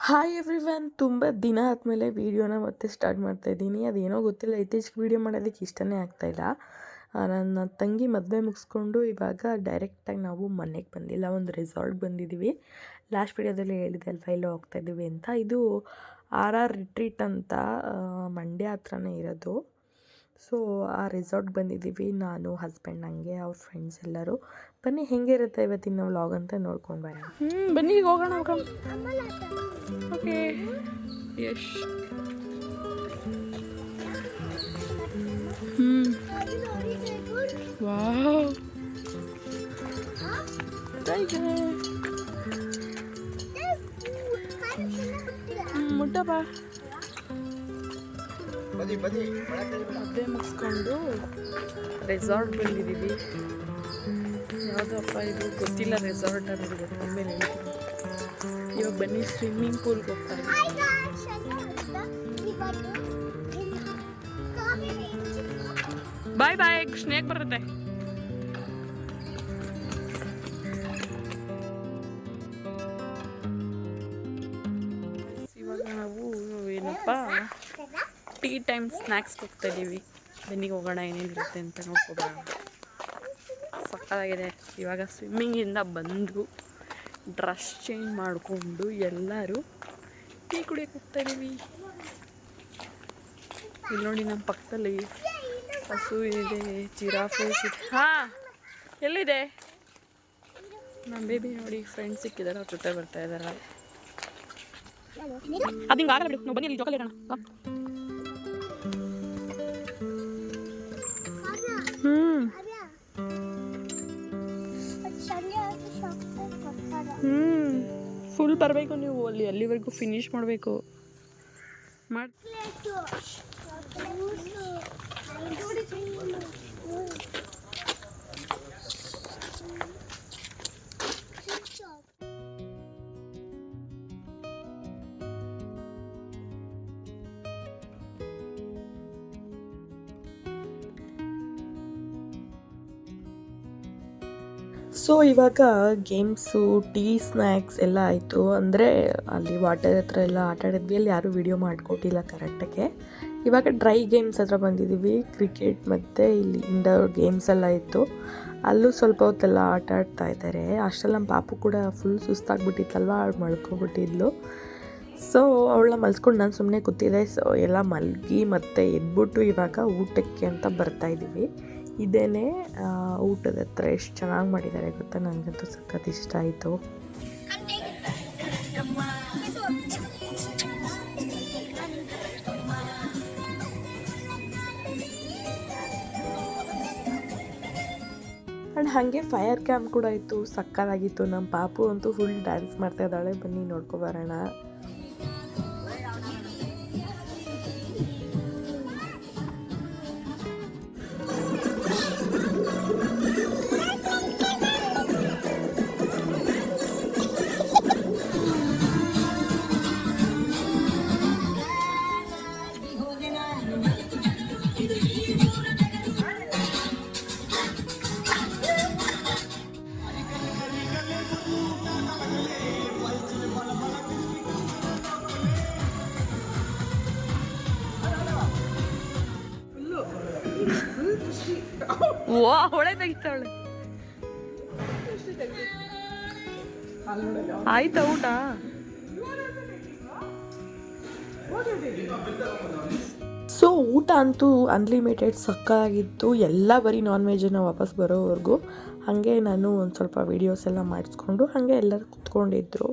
Hi everyone, ತುಂಬ ದಿನ ಆದಮೇಲೆ ವೀಡಿಯೋನ ಮತ್ತೆ ಸ್ಟಾರ್ಟ್ ಮಾಡ್ತಾಯಿದ್ದೀನಿ. ಅದೇನೋ ಗೊತ್ತಿಲ್ಲ, ಇತ್ತೀಚೆಗೆ ವೀಡಿಯೋ ಮಾಡೋದಕ್ಕೆ ಇಷ್ಟನೇ ಆಗ್ತಾಯಿಲ್ಲ. ನನ್ನ ತಂಗಿ ಮದುವೆ ಮುಗಿಸ್ಕೊಂಡು ಇವಾಗ ಡೈರೆಕ್ಟಾಗಿ ನಾವು ಮನೆಗೆ ಬಂದಿಲ್ಲ, ಒಂದು ರೆಸಾರ್ಟ್ಗೆ ಬಂದಿದ್ದೀವಿ. ಲಾಸ್ಟ್ ವೀಡಿಯೋದಲ್ಲಿ ಹೇಳಿದೆ ಅಲ್ವಾ ಎಲ್ಲೋ ಹೋಗ್ತಾಯಿದ್ದೀವಿ ಅಂತ. ಇದು RR ರಿಟ್ರೀಟ್ ಅಂತ ಮಂಡ್ಯ ಹತ್ರನೇ ಇರೋದು. ಸೊ ಆ ರೆಸಾರ್ಟ್ಗೆ ಬಂದಿದ್ದೀವಿ, ನಾನು ಹಸ್ಬೆಂಡ್ ಹಂಗೆ ಅವ್ರ ಫ್ರೆಂಡ್ಸ್ ಎಲ್ಲರೂ. ಬನ್ನಿ ಹೆಂಗಿರುತ್ತೆ ಇವತ್ತಿನ ವ್ಲಾಗ್ ಅಂತ ನೋಡ್ಕೊಂಡು ಬರೋಣ. ಬನ್ನಿ ಈಗ ಹೋಗೋಣ. Okay Yash wow Muttappa. ಮದುವೆ ಮುಗಿಸ್ಕೊಂಡು ರೆಸಾರ್ಟ್ ಬಂದಿದ್ದೀವಿ. ಯಾವುದಪ್ಪ ಇದು ಗೊತ್ತಿಲ್ಲ, ರೆಸಾರ್ಟ್ ಅನ್ನೋದು ಗೊತ್ತಾದ್ಮೇಲೆ ಹೇಳ್ತೀನಿ. ಇವಾಗ ಬನ್ನಿ ಸ್ವಿಮ್ಮಿಂಗ್ ಪೂಲ್ಗೆ ಹೋಗ್ತಾ ಇದ್ದೀವಿ. ಬಾಯ್ ಬಾಯ್, ಸ್ನೇಕ್ ಬರುತ್ತೆ. ಇವಾಗ ನಾವು ಏನಪ್ಪ ಟೀ ಟೈಮ್ ಸ್ನ್ಯಾಕ್ಸ್ಗೆ ಹೋಗ್ತಾ ಇದ್ದೀವಿ. ಬೆನ್ನಿಗೆ ಹೋಗೋಣ, ಏನೇನಿರುತ್ತೆ ಅಂತ ನೋಡ್ಕೊಬೋಣ. ಸಕ್ಕತ್ತಾಗಿದೆ. ಇವಾಗ ಸ್ವಿಮ್ಮಿಂಗಿಂದ ಬಂದು ಡ್ರೆಸ್ ಚೇಂಜ್ ಮಾಡಿಕೊಂಡು ಎಲ್ಲರೂ ಟೀ ಕುಡಿಯೋಕೆ ಹೋಗ್ತಾಯಿದ್ದೀವಿ. ಇಲ್ಲಿ ನೋಡಿ, ನಮ್ಮ ಪಕ್ಕದಲ್ಲಿ ಹಸು ಇದೆ, ಜಿರಾಫೆ ಇದೆ. ಹಾಂ, ಎಲ್ಲಿದೆ ನಮ್ಮ ಬೇಬಿ? ನೋಡಿ ಫ್ರೆಂಡ್ಸ್ ಸಿಕ್ಕಿದ್ದಾರೆ, ಅವ್ರ ಜೊತೆ ಬರ್ತಾ ಇದ್ದಾರೆ. ಅದು ಹಿಂಗೆ ಆಗಲ್ಲ ಬಿಡು, ನಾವು ಬನ್ನಿ ಅಲ್ಲಿ ಜೋಕಾಲಿ ಇರೋಣ. ಫುಲ್ ಬರಬೇಕು ನೀವು, ಅಲ್ಲಿವರೆಗೂ ಫಿನಿಶ್ ಮಾಡಬೇಕು. ಸೊ ಇವಾಗ ಗೇಮ್ಸು, ಟೀ, ಸ್ನ್ಯಾಕ್ಸ್ ಎಲ್ಲ ಆಯಿತು. ಅಂದರೆ ಅಲ್ಲಿ ವಾಟರ್ ಹತ್ರ ಎಲ್ಲ ಆಟ ಆಡಿದ್ವಿ. ಅಲ್ಲಿ ಯಾರೂ ವಿಡಿಯೋ ಮಾಡಿಕೊಟ್ಟಿಲ್ಲ ಕರೆಕ್ಟಾಗೆ. ಇವಾಗ ಡ್ರೈ ಗೇಮ್ಸ್ ಹತ್ರ ಬಂದಿದ್ದೀವಿ. ಕ್ರಿಕೆಟ್ ಮತ್ತು ಇಲ್ಲಿ ಇಂಡೋರ್ ಗೇಮ್ಸ್ ಎಲ್ಲ ಇತ್ತು. ಅಲ್ಲೂ ಸ್ವಲ್ಪ ಹೊತ್ತೆಲ್ಲ ಆಟ ಆಡ್ತಾ ಇದ್ದಾರೆ. ಅಷ್ಟರಲ್ಲಿ ನಮ್ಮ ಪಾಪು ಕೂಡ ಫುಲ್ ಸುಸ್ತಾಗ್ಬಿಟ್ಟಿತ್ತಲ್ವ, ಅವಳು ಮಲ್ಕೊಬಿಟ್ಟಿದ್ಲು. ಸೊ ಅವಳನ್ನ ಮಲ್ಸ್ಕೊಂಡು ನಾನು ಸುಮ್ಮನೆ ಕೂತಿದ್ದೆ. ಸೊ ಎಲ್ಲ ಮಲಗಿ ಮತ್ತೆ ಎದ್ಬಿಟ್ಟು ಇವಾಗ ಊಟಕ್ಕೆ ಅಂತ ಬರ್ತಾಯಿದ್ದೀವಿ. ಇದೇನೇ ಊಟದ ಹತ್ರ ಎಷ್ಟು ಚೆನ್ನಾಗಿ ಮಾಡಿದ್ದಾರೆ ಗೊತ್ತಾ, ನನಗಂತೂ ಸಖತ್ ಇಷ್ಟ ಆಯಿತು. ಆ್ಯಂಡ್ ಹಾಗೆ ಫೈರ್ ಕ್ಯಾಂಪ್ ಕೂಡ ಇತ್ತು, ಸಕ್ಕತ್ತಾಗಿತ್ತು. ನಮ್ಮ ಪಾಪು ಅಂತೂ ಫುಲ್ ಡ್ಯಾನ್ಸ್ ಮಾಡ್ತಾ ಇದ್ದಾಳೆ. ಬನ್ನಿ ನೋಡ್ಕೊಬರೋಣ. ಹೊಳೆ ತೆಗಿತಾವಳೆ. ಆಯ್ತಾ ಊಟ? ಸೊ ಊಟ ಅಂತೂ ಅನ್ಲಿಮಿಟೆಡ್, ಸಕ್ಕತ್ತಾಗಿತ್ತು. ಎಲ್ಲ ಬರೀ ನಾನ್ ವೆಜ್ಜನ್ನು ವಾಪಸ್ ಬರೋವರೆಗೂ. ಹಾಗೆ ನಾನು ಒಂದು ಸ್ವಲ್ಪ ವೀಡಿಯೋಸ್ ಎಲ್ಲ ಮಾಡಿಸ್ಕೊಂಡು ಹಾಗೆ ಎಲ್ಲರೂ ಕೂತ್ಕೊಂಡಿದ್ರು,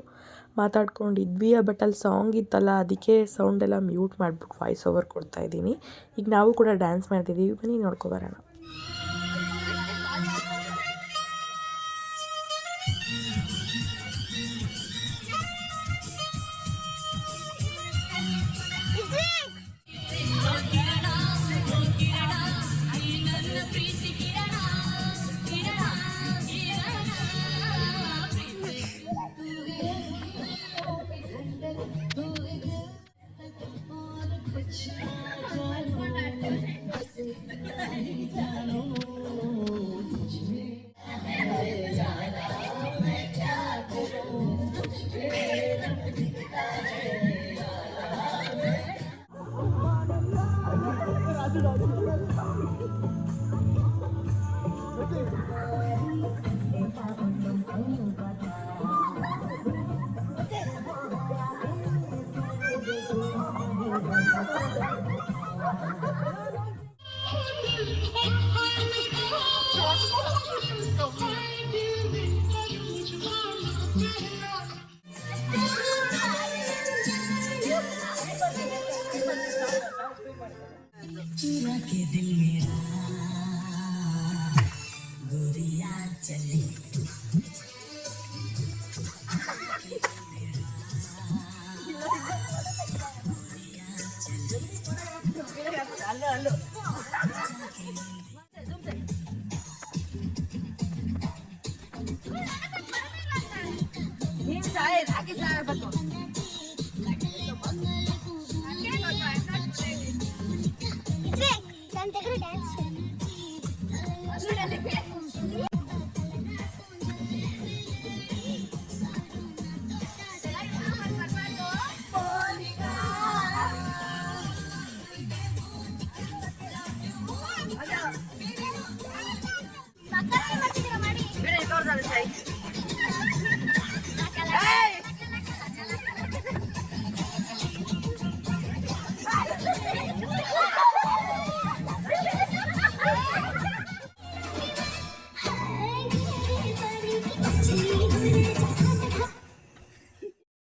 ಮಾತಾಡ್ಕೊಂಡಿದ್ವಿ. ಬಟ್ ಅಲ್ಲಿ ಸಾಂಗ್ ಇತ್ತಲ್ಲ, ಅದಕ್ಕೆ ಸೌಂಡೆಲ್ಲ ಮ್ಯೂಟ್ ಮಾಡಿಬಿಟ್ಟು ವಾಯ್ಸ್ ಓವರ್ ಕೊಡ್ತಾಯಿದ್ದೀನಿ. ಈಗ ನಾವು ಕೂಡ ಡ್ಯಾನ್ಸ್ ಮಾಡ್ತಿದ್ದೀವಿ. ಬನ್ನಿ ನೋಡ್ಕೊಬರೋಣ.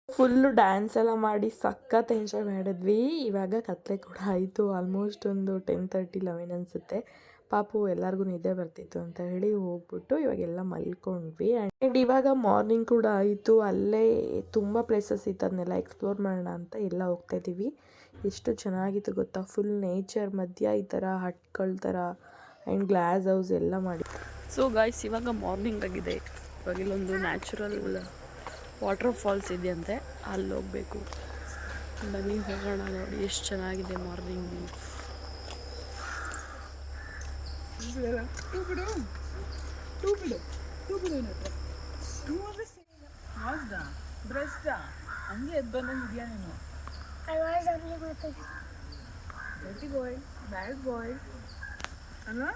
ಫುಲ್ಲು ಡ್ಯಾನ್ಸ್ ಎಲ್ಲ ಮಾಡಿ ಸಖತ್ ಎಂಜಾಯ್ ಮಾಡಿದ್ವಿ. ಇವಾಗ ಕತ್ಲೆ ಕೂಡ ಆಯಿತು, ಆಲ್ಮೋಸ್ಟ್ ಒಂದು 10:30-11 ಅನಿಸುತ್ತೆ. ಪಾಪು ಎಲ್ಲರಿಗೂ ನಿದ್ದೆ ಬರ್ತಿತ್ತು ಅಂತ ಹೇಳಿ ಹೋಗ್ಬಿಟ್ಟು ಇವಾಗೆಲ್ಲ ಮಲ್ಕೊಂಡ್ವಿ. ಆ್ಯಂಡ್ ಇವಾಗ ಮಾರ್ನಿಂಗ್ ಕೂಡ ಆಯಿತು. ಅಲ್ಲೇ ತುಂಬ ಪ್ಲೇಸಸ್ ಇತ್ತು, ಅದನ್ನೆಲ್ಲ ಎಕ್ಸ್ಪ್ಲೋರ್ ಮಾಡೋಣ ಅಂತ ಎಲ್ಲ ಹೋಗ್ತಾಯಿದ್ದೀವಿ. ಎಷ್ಟು ಚೆನ್ನಾಗಿತ್ತು ಗೊತ್ತಾ, ಫುಲ್ ನೇಚರ್ ಮಧ್ಯ ಈ ಥರ ಹಟ್ಗಳ ಥರ ಆ್ಯಂಡ್ ಗ್ಲಾಸ್ ಹೌಸ್ ಎಲ್ಲ ಮಾಡಿ. ಸೊ ಗಾಯ್ಸ್, ಇವಾಗ ಮಾರ್ನಿಂಗ್ ಆಗಿದೆ. ಇವಾಗ ಇಲ್ಲೊಂದು ನ್ಯಾಚುರಲ್ ವಾಟರ್ ಫಾಲ್ಸ್ ಇದೆಯಂತೆ, ಅಲ್ಲಿ ಹೋಗಬೇಕು. ಬನ್ನಿ ಹೋಗೋಣ. ನೋಡಿ ಎಷ್ಟು ಚೆನ್ನಾಗಿದೆ ಮಾರ್ನಿಂಗ್ ವ್ಯೂ. ಹಂಗೆ ಎದ್ದು ಬಂದಂಗಿದ್ಯಾ ನೀನು? ಬ್ಯಾಡ್ ಬಾಯ್ ಅಲ್ವಾ?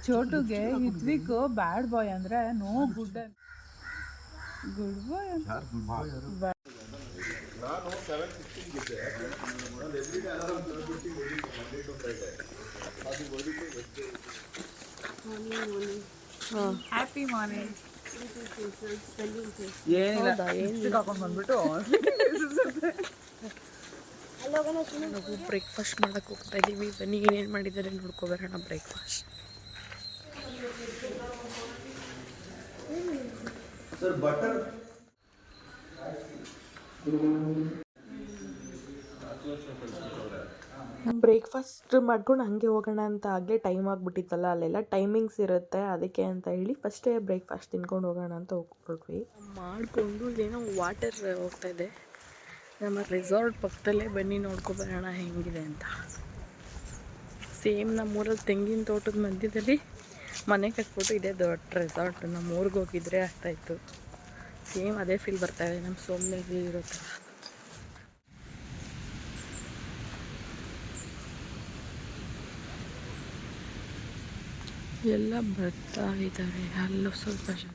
ಚೋಟುಗೆ ಹಿತ್ವಿಕ್ ಬ್ಯಾಡ್ ಬಾಯ್ ಅಂದ್ರೆ ನೋ ಗುಡ್ ಬಾಯ್ ಅಂತ. Happy morning. ಹಾಕೊಂಡು ಬಂದ್ಬಿಟ್ಟು ನಾವು ಬ್ರೇಕ್ಫಾಸ್ಟ್ ಮಾಡೋಕ್ಕೆ ಹೋಗ್ತಾ ಇದ್ದೀವಿ. ಬನ್ನಿ ಏನೇನು ಮಾಡಿದ್ದಾರೆ ನೋಡ್ಕೊಬರೋಣ. ಬ್ರೇಕ್ಫಾಸ್ಟ್ ಬ್ರೇಕ್ಫಾಸ್ಟ್ ಮಾಡ್ಕೊಂಡು ಹಾಗೆ ಹೋಗೋಣ ಅಂತ ಆಗಲೇ ಟೈಮ್ ಆಗಿಬಿಟ್ಟಿತ್ತಲ್ಲ, ಅಲ್ಲೆಲ್ಲ ಟೈಮಿಂಗ್ಸ್ ಇರುತ್ತೆ, ಅದಕ್ಕೆ ಅಂತ ಹೇಳಿ ಫಸ್ಟೇ ಬ್ರೇಕ್ಫಾಸ್ಟ್ ತಿನ್ಕೊಂಡು ಹೋಗೋಣ ಅಂತ ಹೋಗ್ಬಿಟ್ವಿ. ಮಾಡಿಕೊಂಡು ಏನೋ ವಾಟರ್ ಹೋಗ್ತಾ ಇದೆ ನಮ್ಮ ರೆಸಾರ್ಟ್ ಪಕ್ಕದಲ್ಲೇ. ಬನ್ನಿ ನೋಡ್ಕೊಬರೋಣ ಹೆಂಗಿದೆ ಅಂತ. ಸೇಮ್ ನಮ್ಮೂರಲ್ಲಿ ತೆಂಗಿನ ತೋಟದ ಮಧ್ಯದಲ್ಲಿ ಮನೆ ಕಟ್ಬಿಟ್ಟು ಇದೇ ದೊಡ್ಡ ರೆಸಾರ್ಟ್. ನಮ್ಮ ಊರಿಗೆ ಹೋಗಿದ್ರೆ ಆಗ್ತಾಯಿತ್ತು. ಸೇಮ್ ಅದೇ ಫೀಲ್ ಬರ್ತಾಯಿದೆ ನಮ್ಮ ಸೋಮನೆಯಲ್ಲಿ ಇರೋ ಥರ. ಎಲ್ಲ ಬರ್ತಾ ಇದ್ದಾರೆ, ಅಲ್ಲೂ ಸ್ವಲ್ಪ ಜನ.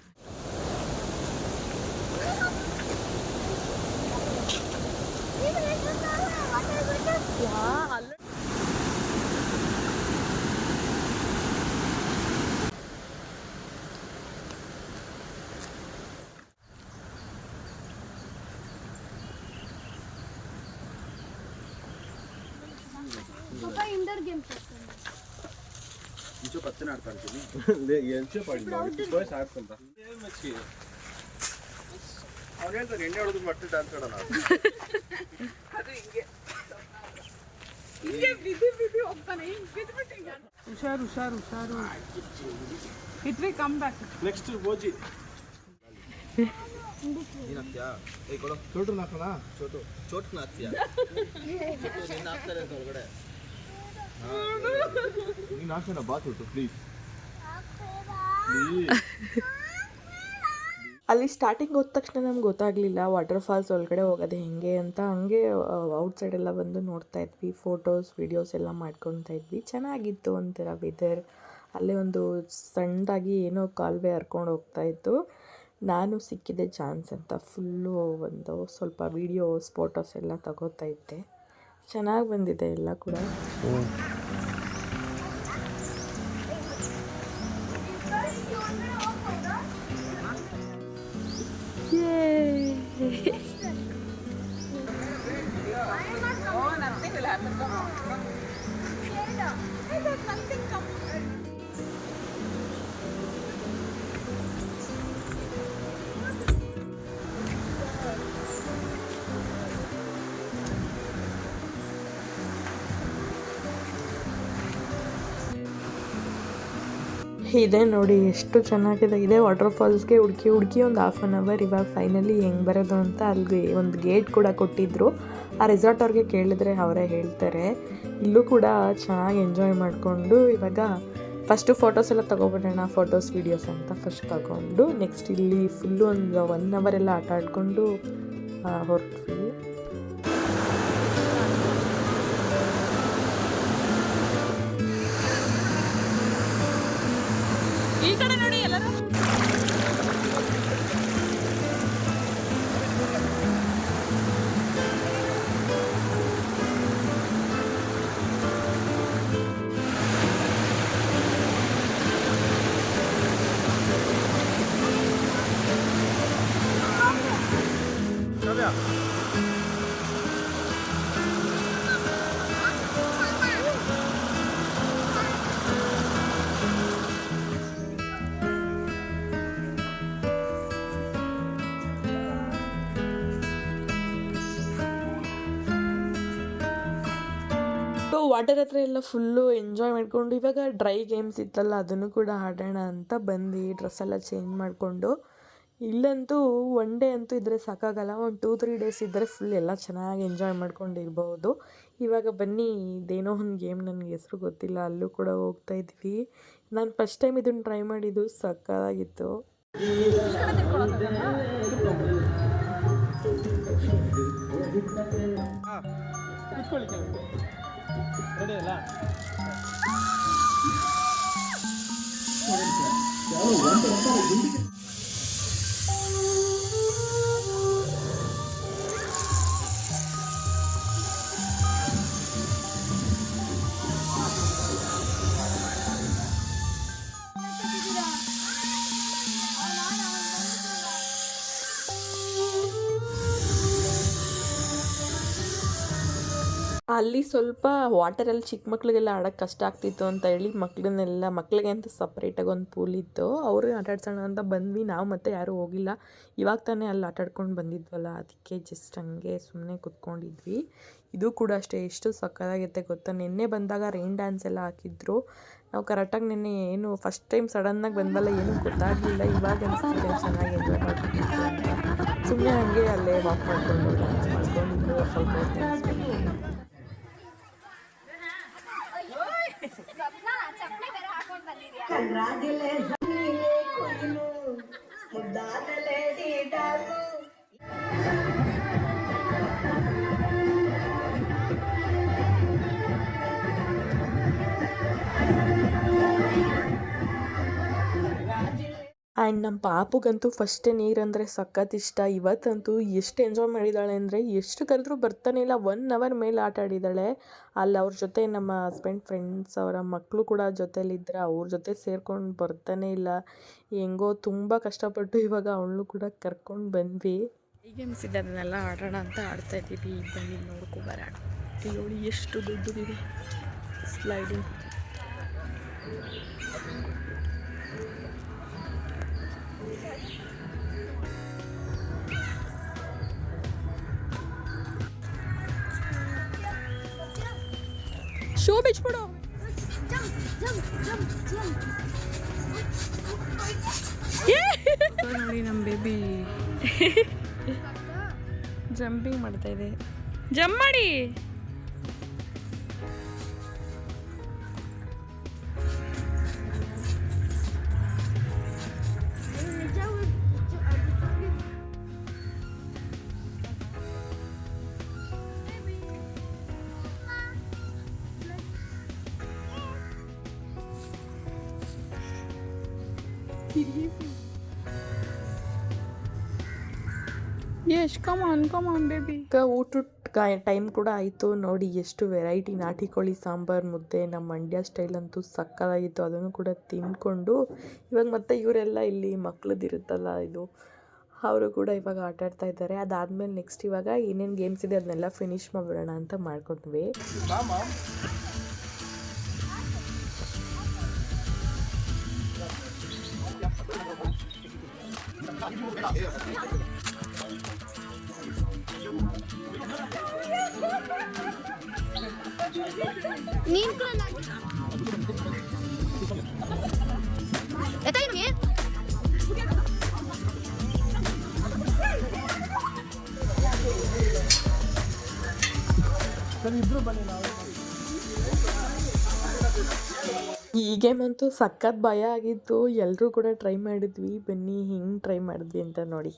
ఇండోర్ గేమ్స్ ఇంచో పచ్చని ఆడుతాను ఎంచో పడింది ఆడుకుంటా ಅವ್ನು ಹೇಳ್ತಾನೆ ಎಣ್ಣೆ ಹೊಡೆದು ಮತ್ತೆ ಡ್ಯಾನ್ಸ್ ಆಡೋಣ. ಅದು ಹಿಂಗೆ ಹಿಂಗೆ ಬಿದ್ದು ಬಿದ್ದು ಹೋಗ್ತಾನೆ. ಹಿಂಗೆ ಬಿದ್ದುಬಿಟ್ಟು ಹಿಂಗೆ ಹುಷಾರು ಹುಷಾರು ಹುಷಾರು. ಇಟ್ವಿ ಕಮ್ ಬ್ಯಾಕ್. ನೆಕ್ಸ್ಟ್ ಓಜಿ ನೀನು ಹಾಕ್ತೀಯಾ? ಏ ಕೊಡು. ಚೋಟು ಹಾಕೋಣ. ಚೋಟು ಹಾಕ್ತೀಯಾ? ನೀನು ಹಾಕ್ತಾರೆ ಅಂತ ಹೊರಗಡೆ. ನೀನು ಹಾಕೋಣ ಬಾ ಚೋಟು ಪ್ಲೀಸ್. ಅಲ್ಲಿ ಸ್ಟಾರ್ಟಿಂಗ್ ಹೋದ ತಕ್ಷಣ ನಮ್ಗೆ ಗೊತ್ತಾಗಲಿಲ್ಲ ವಾಟರ್ ಫಾಲ್ಸ್ ಒಳಗಡೆ ಹೋಗೋದು ಹೆಂಗೆ ಅಂತ. ಹಂಗೆ ಔಟ್ಸೈಡ್ ಎಲ್ಲ ಬಂದು ನೋಡ್ತಾ ಇದ್ವಿ, ಫೋಟೋಸ್ ವೀಡಿಯೋಸ್ ಎಲ್ಲ ಮಾಡ್ಕೊತಾ ಇದ್ವಿ. ಚೆನ್ನಾಗಿತ್ತು ಒಂಥರ ವೆದರ್. ಅಲ್ಲೇ ಒಂದು ಸಣ್ಣದಾಗಿ ಏನೋ ಕಾಲುವೆ ಹರ್ಕೊಂಡು ಹೋಗ್ತಾಯಿತ್ತು. ನಾನು ಸಿಕ್ಕಿದೆ ಚಾನ್ಸ್ ಅಂತ ಫುಲ್ಲು ಒಂದು ಸ್ವಲ್ಪ ವೀಡಿಯೋಸ್ ಫೋಟೋಸ್ ಎಲ್ಲ ತಗೋತಾ ಇದ್ದೆ. ಚೆನ್ನಾಗಿ ಬಂದಿದೆ ಎಲ್ಲ ಕೂಡ. ಇದೆ ನೋಡಿ ಎಷ್ಟು ಚೆನ್ನಾಗಿದೆ. ಇದೇ ವಾಟರ್ ಫಾಲ್ಸ್ಗೆ ಹುಡುಕಿ ಒಂದು ½ ಇವಾಗ ಫೈನಲಿ ಹೆಂಗೆ ಬರೋದು ಅಂತ ಅಲ್ಲಿಗೆ ಒಂದು ಗೇಟ್ ಕೂಡ ಕೊಟ್ಟಿದ್ದರು. ಆ ರೆಸಾರ್ಟ್ ಅವ್ರಿಗೆ ಕೇಳಿದ್ರೆ ಅವರೇ ಹೇಳ್ತಾರೆ. ಇಲ್ಲೂ ಕೂಡ ಚೆನ್ನಾಗಿ ಎಂಜಾಯ್ ಮಾಡಿಕೊಂಡು ಇವಾಗ ಫಸ್ಟು ಫೋಟೋಸ್ ಎಲ್ಲ ತೊಗೊಬಿಡೋಣ, ಫೋಟೋಸ್ ವೀಡಿಯೋಸ್ ಅಂತ ಫಸ್ಟ್ ತಗೊಂಡು ನೆಕ್ಸ್ಟ್ ಇಲ್ಲಿ ಫುಲ್ಲು ಒಂದು 1 ಅವರ್ ಎಲ್ಲ ಆಟ ಆಡಿಕೊಂಡು ಹೊರಟ್ವಿ. ಈ ಕಡೆ ನೋಡಿ ಎಲ್ಲರೂ. ವಾಟರ್ ಹತ್ರ ಎಲ್ಲ ಫುಲ್ಲು ಎಂಜಾಯ್ ಮಾಡಿಕೊಂಡು ಇವಾಗ ಡ್ರೈ ಗೇಮ್ಸ್ ಇತ್ತಲ್ಲ ಅದನ್ನು ಕೂಡ ಆಡೋಣ ಅಂತ ಬಂದು ಡ್ರೆಸ್ ಎಲ್ಲ ಚೇಂಜ್ ಮಾಡಿಕೊಂಡು. ಇಲ್ಲಂತೂ 1 ಡೇ ಅಂತೂ ಇದ್ದರೆ ಸಾಕಾಗಲ್ಲ, ಒಂದು 2-3 ಡೇಸ್ ಇದ್ದರೆ ಫುಲ್ ಎಲ್ಲ ಚೆನ್ನಾಗಿ ಎಂಜಾಯ್ ಮಾಡ್ಕೊಂಡಿರ್ಬೋದು. ಇವಾಗ ಬನ್ನಿ ಇದೇನೋ ಒಂದು ಗೇಮ್ ನನಗೆ ಹೆಸರು ಗೊತ್ತಿಲ್ಲ, ಅಲ್ಲೂ ಕೂಡ ಹೋಗ್ತಾ ಇದ್ವಿ. ನಾನು ಫಸ್ಟ್ ಟೈಮ್ ಇದನ್ನು ಟ್ರೈ ಮಾಡಿದ್ದು, ಸಕ್ಕತ್ತಾಗಿತ್ತು. ರೆಡಿ ಅಲ್ಲ? ಅಲ್ಲಿ ಸ್ವಲ್ಪ ವಾಟರಲ್ಲಿ ಚಿಕ್ಕ ಮಕ್ಳಿಗೆಲ್ಲ ಆಡೋಕ್ಕೆ ಕಷ್ಟ ಆಗ್ತಿತ್ತು ಅಂತ ಹೇಳಿ ಮಕ್ಕಳಿಗೆ ಅಂತ ಸಪ್ರೇಟಾಗಿ ಒಂದು ಪೂಲ್ ಇತ್ತು, ಅವರು ಆಟಾಡ್ಸೋಣ ಅಂತ ಬಂದ್ವಿ. ನಾವು ಮತ್ತೆ ಯಾರೂ ಹೋಗಿಲ್ಲ, ಇವಾಗ ತಾನೇ ಅಲ್ಲಿ ಆಟಾಡ್ಕೊಂಡು ಬಂದಿದ್ವಲ್ಲ, ಅದಕ್ಕೆ ಜಸ್ಟ್ ಹಂಗೆ ಸುಮ್ಮನೆ ಕೂತ್ಕೊಂಡಿದ್ವಿ. ಇದು ಕೂಡ ಅಷ್ಟೇ ಎಷ್ಟು ಸಕ್ಕತ್ತಾಗಿರುತ್ತೆ ಗೊತ್ತಾ. ನಿನ್ನೆ ಬಂದಾಗ ರೈನ್ ಡ್ಯಾನ್ಸ್ ಎಲ್ಲ ಹಾಕಿದ್ರು. ನಾವು ಕರೆಕ್ಟಾಗಿ ನಿನ್ನೆ ಏನು ಫಸ್ಟ್ ಟೈಮ್ ಸಡನ್ನಾಗಿ ಬಂದಲ್ಲ, ಏನೂ ಗೊತ್ತಾಗಲಿಲ್ಲ. ಇವಾಗ ಅನಿಸ್ತಿದೆ ಚೆನ್ನಾಗಿ ಎಂಜಾಯ್ ಮಾಡ್ಕೊಂಡಿದ್ದು ಅಂತ. ಸುಮ್ಮನೆ ಹಾಗೆ ಅಲ್ಲೇ ವಾಕ್ ಮಾಡಿಕೊಂಡು ಡ್ಯಾನ್ಸ್ ಮಾಡ್ಕೊಂಡಿದ್ದು ಸ್ವಲ್ಪ ಹೊತ್ತು. ಆ್ಯಂಡ್ ನಮ್ಮ ಪಾಪುಗಂತೂ ಫಸ್ಟೇ ನೀರಂದರೆ ಸಖತ್ ಇಷ್ಟ. ಇವತ್ತಂತೂ ಎಷ್ಟು ಎಂಜಾಯ್ ಮಾಡಿದ್ದಾಳೆ ಅಂದರೆ, ಎಷ್ಟು ಕರೆದ್ರೂ ಬರ್ತಾನೆ ಇಲ್ಲ. 1 ಅವರ್ ಮೇಲೆ ಆಟ ಆಡಿದ್ದಾಳೆ. ಅಲ್ಲಿ ಅವ್ರ ಜೊತೆ ನಮ್ಮ ಹಸ್ಬೆಂಡ್ ಫ್ರೆಂಡ್ಸ್ ಅವರ ಮಕ್ಕಳು ಕೂಡ ಜೊತೆಲಿದ್ದರೆ ಅವ್ರ ಜೊತೆ ಸೇರ್ಕೊಂಡು ಬರ್ತಾನೆ ಇಲ್ಲ. ಹೆಂಗೋ ತುಂಬ ಕಷ್ಟಪಟ್ಟು ಇವಾಗ ಅವಳನ್ನು ಕೂಡ ಕರ್ಕೊಂಡು ಬಂದ್ವಿ. ಈ ಗೇಮ್ಸ್ ಇದೆ, ಅದನ್ನೆಲ್ಲ ಆಡೋಣ ಅಂತ ಆಡ್ತಾಯಿದ್ದೀವಿ. ಬನ್ನಿ ನೋಡ್ಕೊಬರೋಣ. ನೋಡಿ ಎಷ್ಟು ದೊಡ್ಡದಿದೆ ಸ್ಲೈಡಿಂಗ್. ಶೋ ಬಿಚ್ಬಿಡು. ನೋಡಿ ನಮ್ಮ ಬೇಬಿ ಜಂಪಿಂಗ್ ಮಾಡ್ತಾ ಇದೆ. ಜಂಪ್ ಮಾಡಿ. Yash come on baby. ಊಟದ ಟೈಮ್ ಕೂಡ ಆಯಿತು. ನೋಡಿ ಎಷ್ಟು ವೆರೈಟಿ ನಾಟಿ ಕೋಳಿ ಸಾಂಬಾರು, ಮುದ್ದೆ, ನಮ್ಮ ಮಂಡ್ಯ ಸ್ಟೈಲ್ ಅಂತೂ ಸಕ್ಕತ್ತಾಗಿತ್ತು. ಅದನ್ನು ಕೂಡ ತಿಂದ್ಕೊಂಡು ಇವಾಗ ಮತ್ತೆ ಇವರೆಲ್ಲ ಇಲ್ಲಿ ಮಕ್ಳದ್ದಿರುತ್ತಲ್ಲ ಇದು, ಅವರು ಕೂಡ ಇವಾಗ ಆಟಾಡ್ತಾ ಇದ್ದಾರೆ. ಅದಾದಮೇಲೆ ನೆಕ್ಸ್ಟ್ ಇವಾಗ ಏನೇನು ಗೇಮ್ಸ್ ಇದೆ ಅದನ್ನೆಲ್ಲ ಫಿನಿಷ್ ಮಾಡಿಬಿಡೋಣ ಅಂತ ಮಾಡ್ಕೊಂಡ್ವಿ. ಈ ಗೇಮ್ ಅಂತೂ ಸಖತ್ ಭಯ ಆಗಿತ್ತು. ಎಲ್ಲರೂ ಕೂಡ ಟ್ರೈ ಮಾಡಿದ್ವಿ. ಬನ್ನಿ ಹೆಂಗೆ ಟ್ರೈ ಮಾಡಿದ್ವಿ ಅಂತ ನೋಡಿ.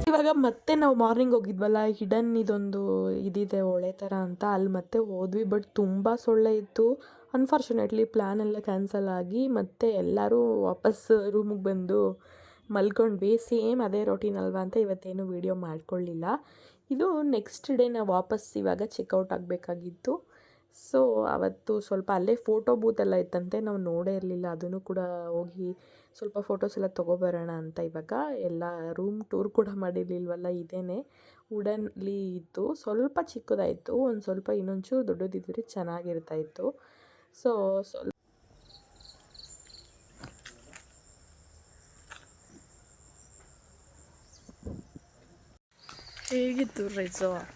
ಇವಾಗ ಮತ್ತೆ ನಾವು ಮಾರ್ನಿಂಗ್ ಹೋಗಿದ್ವಲ್ಲ, ಹಿಡನ್ ಇದೊಂದು ಇದಿದೆ ಹೊಳೆ ಥರ ಅಂತ, ಅಲ್ಲಿ ಮತ್ತೆ ಹೋದ್ವಿ. ಬಟ್ ತುಂಬ ಸೊಳ್ಳೆ ಇತ್ತು. ಅನ್ಫಾರ್ಚುನೇಟ್ಲಿ ಪ್ಲ್ಯಾನ್ ಎಲ್ಲ ಕ್ಯಾನ್ಸಲ್ ಆಗಿ ಮತ್ತೆ ಎಲ್ಲರೂ ವಾಪಸ್ ರೂಮಿಗೆ ಬಂದು ಮಲ್ಕೊಂಡ್ವಿ. ಸೇಮ್ ಅದೇ ರೊಟೀನ್ ಅಲ್ವಾ ಅಂತ ಇವತ್ತೇನು ವೀಡಿಯೋ ಮಾಡ್ಕೊಳ್ಳಿಲ್ಲ. ಇದು ನೆಕ್ಸ್ಟ್ ಡೇ ನಾವು ವಾಪಸ್ ಇವಾಗ ಚೆಕ್ಔಟ್ ಆಗಬೇಕಾಗಿತ್ತು. ಸೊ ಅವತ್ತು ಸ್ವಲ್ಪ ಅಲ್ಲೇ ಫೋಟೋ ಬೂತೆಲ್ಲ ಇತ್ತಂತೆ, ನಾವು ನೋಡೇ ಇರಲಿಲ್ಲ. ಅದನ್ನು ಕೂಡ ಹೋಗಿ ಸ್ವಲ್ಪ ಫೋಟೋಸ್ ಎಲ್ಲ ತೊಗೊಬರೋಣ ಅಂತ ಇವಾಗ ಎಲ್ಲ ರೂಮ್ ಟೂರ್ ಕೂಡ ಮಾಡಿರಲಿಲ್ವಲ್ಲ, ಇದೇನೆ ವುಡನ್ಲಿ ಇತ್ತು. ಸ್ವಲ್ಪ ಚಿಕ್ಕದಾಯಿತು, ಒಂದು ಸ್ವಲ್ಪ ಇನ್ನೊಂಚೂರು ದೊಡ್ಡದಿದ್ದರೆ ಚೆನ್ನಾಗಿರ್ತಾಯಿತ್ತು. ಸೊ ಹೇಗಿತ್ತು ರೆಸಾರ್ಟ್?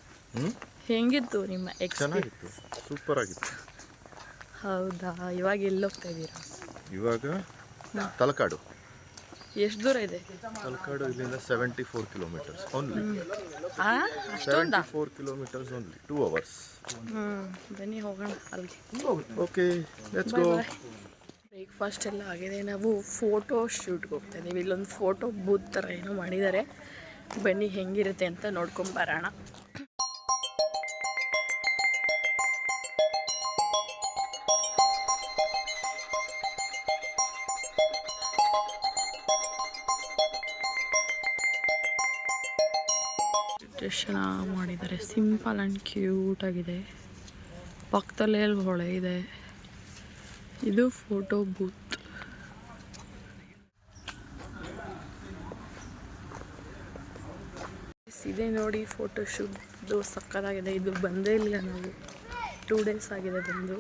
ಹೆಂಗಿತ್ತು ನಿಮ್ಮ ಚೆನ್ನಾಗಿತ್ತು, ಸೂಪರ್ ಆಗಿತ್ತು. ಹೌದಾ? ಇವಾಗ ಎಲ್ಲಿ ಹೋಗ್ತಾ ಇದ್ದೀರಾ? ಇವಾಗ ತಲಕಾಡು. ಎಷ್ಟು ದೂರ ಇದೆ ತಲಕಾಡು? ಇಲ್ಲಿಂದ 74 ಕಿಲೋಮೀಟರ್ಸ್ ಓನ್ಲಿ. ಅಷ್ಟೊಂದಾ? 74 ಕಿಲೋಮೀಟರ್ಸ್ ಓನ್ಲಿ, 2 hours. ಬನ್ನಿ ಹೋಗೋಣ ಅಲ್ಲಿಗೆ. Okay, let's go. ಬ್ರೇಕ್ಫಾಸ್ಟ್ ಎಲ್ಲ ಆಗಿದೆ. ನಾವು ಫೋಟೋ ಶೂಟ್ಗೆ ಹೋಗ್ತಾ ಇದ್ದೀವಿ. ಇಲ್ಲೊಂದು ಫೋಟೋ ಬೂತ್ ಥರ ಏನೋ ಮಾಡಿದ್ದಾರೆ. ಬನ್ನಿ ಹೆಂಗಿರುತ್ತೆ ಅಂತ ನೋಡ್ಕೊಂಬರೋಣ. ಚೆನ್ನಾಗಿ ಮಾಡಿದ್ದಾರೆ, ಸಿಂಪಲ್ ಆ್ಯಂಡ್ ಕ್ಯೂಟ್ ಆಗಿದೆ. ಪಕ್ಕದಲ್ಲೇ ಹೊಳೆ ಇದೆ. ಇದು ಫೋಟೋ ಬೂತ್. ಇದೆ ನೋಡಿ ಫೋಟೋ ಶೂಟ್ದು ಸಕ್ಕತ್ತಾಗಿದೆ. ಇದು ಬಂದೇ ಇಲ್ಲ ನಾವು, 2 days ಆಗಿದೆ ಬಂದು.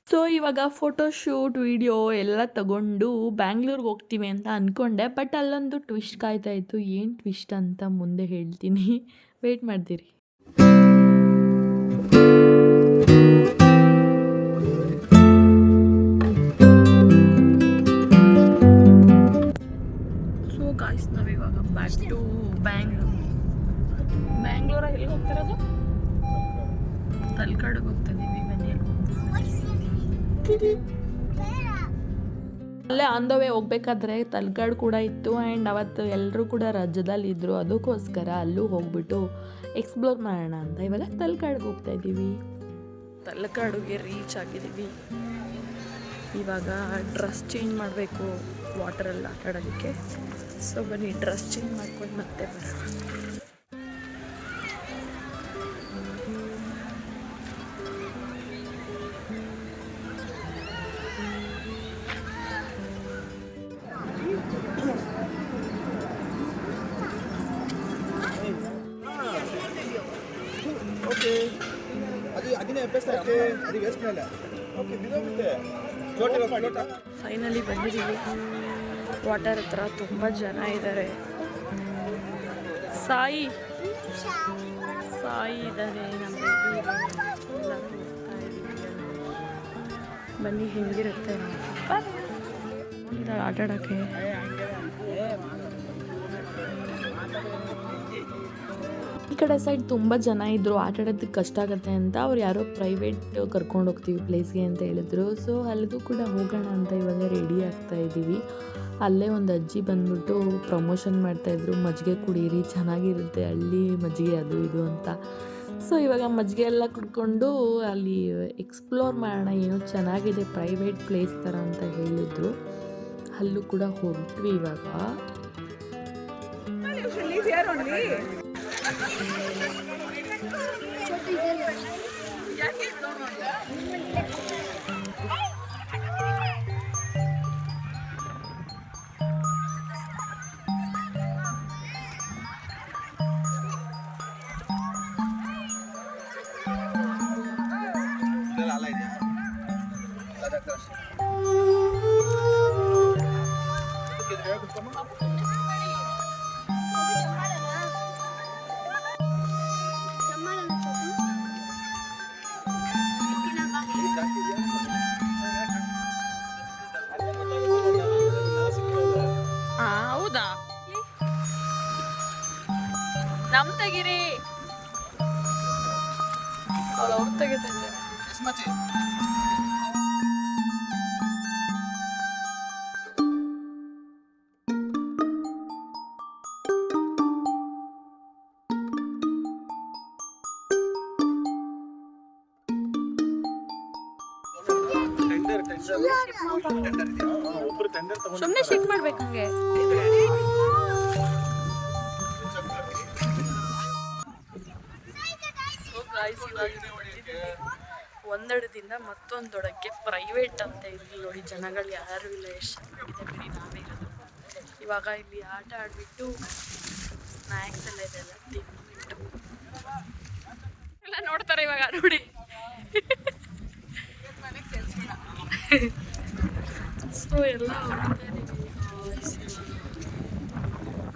ಸೊ ಇವಾಗ ಫೋಟೋ ಶೂಟ್ ವಿಡಿಯೋ ಎಲ್ಲ ತಗೊಂಡು ಬ್ಯಾಂಗ್ಳೂರ್ಗೆ ಹೋಗ್ತೀವಿ ಅಂತ ಅಂದ್ಕೊಂಡೆ. ಬಟ್ ಅಲ್ಲೊಂದು ಟ್ವಿಸ್ಟ್ ಕಾಯ್ತಾ ಇತ್ತು. ಏನು ಟ್ವಿಸ್ಟ್ ಅಂತ ಮುಂದೆ ಹೇಳ್ತೀನಿ, ವೆಯ್ಟ್ ಮಾಡ್ತೀರಿ. ಸೊ ಗಾಯ್ಸ್, ನಾವಿವಾಗ ಬ್ಯಾಕ್ ಟು ಬ್ಯಾಂಗ್ಳೂರಾಗ ಎಲ್ಲಿಗೆ ಹೋಗ್ತಿರೋದು? ತಲಕಾಡಿಗೆ ಹೋಗ್ತಾ ಇದ್ದೀವಿ. ಬನ್ನಿ ಅಲ್ಲೇ ಆನ್ ದ ವೇ ಹೋಗ್ಬೇಕಾದ್ರೆ ತಲಕಾಡು ಕೂಡ ಇತ್ತು. ಆ್ಯಂಡ್ ಅವತ್ತು ಎಲ್ಲರೂ ಕೂಡ ರಜದಲ್ಲಿದ್ದರು. ಅದಕ್ಕೋಸ್ಕರ ಅಲ್ಲೂ ಹೋಗ್ಬಿಟ್ಟು ಎಕ್ಸ್ಪ್ಲೋರ್ ಮಾಡೋಣ ಅಂತ ಇವಾಗ ತಲಕಾಡಿಗೆ ಹೋಗ್ತಾ ಇದ್ದೀವಿ. ತಲಕಾಡಿಗೆ ರೀಚ್ ಆಗಿದ್ದೀವಿ. ಇವಾಗ ಡ್ರೆಸ್ ಚೇಂಜ್ ಮಾಡಬೇಕು ವಾಟರಲ್ಲಿ ಆಟ ಆಡೋದಕ್ಕೆ. ಸೊ ಬನ್ನಿ ಡ್ರೆಸ್ ಚೇಂಜ್ ಮಾಡ್ಕೊಂಡು ಮತ್ತೆ ಬರೋಣ. ಫೈನಲಿ ಬಂದಿದ್ದೀವಿ ವಾಟರ್ ಹತ್ರ. ತುಂಬ ಜನ ಇದ್ದಾರೆ. ಸಾಯಿ ಇದ್ದಾರೆ, ನಮ್ಮ ಬೇಬಿ ಎಲ್ಲರೂ ಹೋಗ್ತಾ ಇದ್ದೀವಿ. ಬನ್ನಿ ಹೆಂಗಿರುತ್ತೆ ಆಟ ಆಡೋಕ್ಕೆ. ಈ ಕಡೆ ಸೈಡ್ ತುಂಬ ಜನ ಇದ್ದರು, ಆಟ ಆಡೋದಕ್ಕೆ ಕಷ್ಟ ಆಗುತ್ತೆ ಅಂತ ಅವ್ರು ಯಾರೋ ಪ್ರೈವೇಟ್ ಕರ್ಕೊಂಡು ಹೋಗ್ತೀವಿ ಪ್ಲೇಸ್ಗೆ ಅಂತ ಹೇಳಿದ್ರು. ಸೊ ಅಲ್ಲಿಗೂ ಕೂಡ ಹೋಗೋಣ ಅಂತ ಇವಾಗ ರೆಡಿ ಆಗ್ತಾ ಇದ್ದೀವಿ. ಅಲ್ಲೇ ಒಂದು ಅಜ್ಜಿ ಬಂದ್ಬಿಟ್ಟು ಪ್ರಮೋಷನ್ ಮಾಡ್ತಾಯಿದ್ರು, ಮಜ್ಜಿಗೆ ಕುಡೀರಿ ಚೆನ್ನಾಗಿರುತ್ತೆ ಹಳ್ಳಿ ಮಜ್ಜಿಗೆ ಅದು ಇದು ಅಂತ. ಸೊ ಇವಾಗ ಮಜ್ಜಿಗೆ ಎಲ್ಲ ಕುಡ್ಕೊಂಡು ಅಲ್ಲಿ ಎಕ್ಸ್ಪ್ಲೋರ್ ಮಾಡೋಣ, ಏನೋ ಚೆನ್ನಾಗಿದೆ ಪ್ರೈವೇಟ್ ಪ್ಲೇಸ್ ಥರ ಅಂತ ಹೇಳಿದ್ರು. ಅಲ್ಲೂ ಕೂಡ ಹೊರಟ್ವಿ ಇವಾಗ. ಹೌದಾ ನಮ್ ತೆಗಿರಿ ಅವ್ರು ತೆಗಿತಾರೆ. ಸುಮ್ಮನೆ ಶಿಫ್ಟ್ ಮಾಡ್ಬೇಕು ಹಂಗೆ. ಒಂದಡದಿಂದ ಮತ್ತೊಂದೊಡಕ್ಕೆ ಪ್ರೈವೇಟ್ ಅಂತ ಇಲ್ಲಿ ನೋಡಿ, ಜನಗಳು ಯಾರು ಇಲ್ಲ, ಎಷ್ಟು ಚೆನ್ನಾಗಿದೆ ಬಿಡಿ, ನಾವೇ ಇರೋದು. ಇವಾಗ ಇಲ್ಲಿ ಆಟ ಆಡ್ಬಿಟ್ಟು ಸ್ನ್ಯಾಕ್ಸ್ ಎಲ್ಲ ಇದೆಲ್ಲ ತಿಂದ್ಬಿಟ್ಟು ಎಲ್ಲ ನೋಡ್ತಾರೆ ಇವಾಗ ನೋಡಿ. ಸೊ ಎಲ್ಲ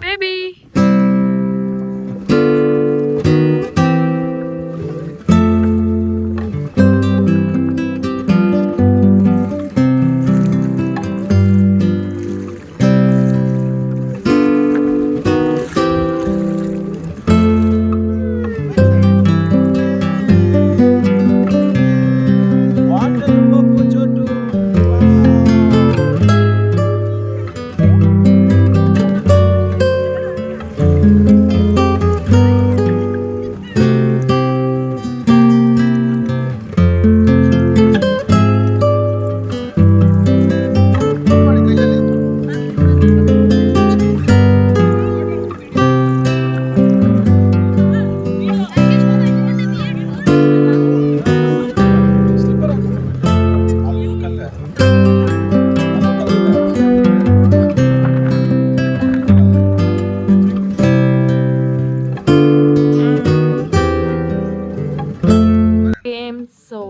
ಬೇಬಿ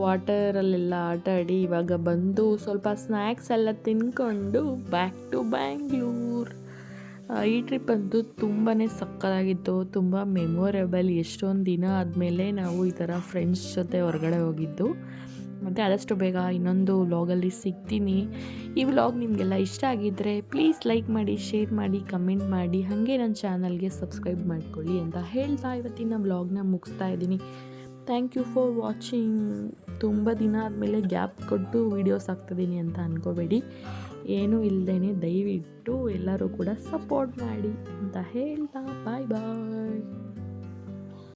ವಾಟರಲ್ಲೆಲ್ಲ ಆಟ ಆಡಿ ಇವಾಗ ಬಂದು ಸ್ವಲ್ಪ ಸ್ನ್ಯಾಕ್ಸ್ ಎಲ್ಲ ತಿನ್ಕೊಂಡು ಬ್ಯಾಕ್ ಟು ಬ್ಯಾಂಗ್ಳೂರ್. ಈ ಟ್ರಿಪ್ ಅಂತೂ ತುಂಬಾ ಸಕ್ಕತ್ತಾಗಿತ್ತು, ತುಂಬ ಮೆಮೊರೇಬಲ್. ಎಷ್ಟೊಂದು ದಿನ ಆದಮೇಲೆ ನಾವು ಈ ಥರ ಫ್ರೆಂಡ್ಸ್ ಜೊತೆ ಹೊರಗಡೆ ಹೋಗಿದ್ದು. ಮತ್ತು ಆದಷ್ಟು ಬೇಗ ಇನ್ನೊಂದು ವ್ಲಾಗಲ್ಲಿ ಸಿಗ್ತೀನಿ. ಈ ವ್ಲಾಗ್ ನಿಮಗೆಲ್ಲ ಇಷ್ಟ ಆಗಿದ್ದರೆ ಪ್ಲೀಸ್ ಲೈಕ್ ಮಾಡಿ, ಶೇರ್ ಮಾಡಿ, ಕಮೆಂಟ್ ಮಾಡಿ, ಹಾಗೆ ನನ್ನ ಚಾನಲ್ಗೆ ಸಬ್ಸ್ಕ್ರೈಬ್ ಮಾಡ್ಕೊಳ್ಳಿ ಅಂತ ಹೇಳ್ತಾ ಇವತ್ತಿನ ವ್ಲಾಗ್ನ ಮುಗಿಸ್ತಾ ಇದ್ದೀನಿ. Thank you for watching. ತುಂಬ ದಿನ ಆದಮೇಲೆ ಗ್ಯಾಪ್ ಕೊಟ್ಟು ವೀಡಿಯೋಸ್ ಹಾಕ್ತಿದ್ದೀನಿ ಅಂತ ಅಂದ್ಕೋಬೇಡಿ. ಏನೂ ಇಲ್ಲದೇ ದಯವಿಟ್ಟು ಎಲ್ಲರೂ ಕೂಡ ಸಪೋರ್ಟ್ ಮಾಡಿ ಅಂತ ಹೇಳ್ತಾ ಬಾಯ್ ಬಾಯ್.